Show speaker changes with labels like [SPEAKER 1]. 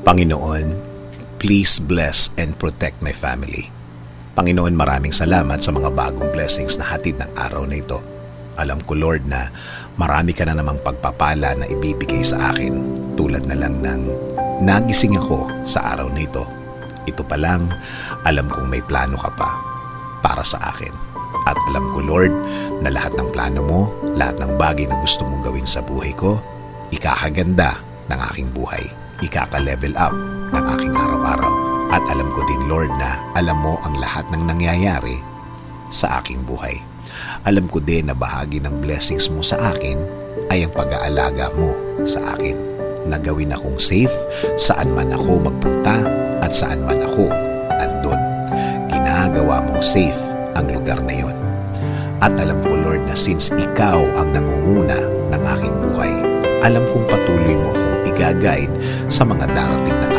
[SPEAKER 1] Panginoon, please bless and protect my family. Panginoon, maraming salamat sa mga bagong blessings na hatid ng araw na ito. Alam ko, Lord, na marami ka na namang pagpapala na ibibigay sa akin, tulad na lang ng nagising ako sa araw na ito. Ito pa lang, alam kong may plano ka pa para sa akin. At alam ko, Lord, na lahat ng plano mo, lahat ng bagay na gusto mong gawin sa buhay ko, ikakaganda ng aking buhay. Ikaka-level up ng aking araw-araw. At alam ko din, Lord, na alam mo ang lahat ng nangyayari sa aking buhay. Alam ko din na bahagi ng blessings mo sa akin ay ang pag-aalaga mo sa akin. Na gawin akong safe saan man ako magpunta at saan man ako andun. Ginagawa mong safe ang lugar na yon. At alam ko, Lord, na since ikaw ang nangunguna ng aking buhay, alam kong patuloy mo akong i-guide sa mga darating na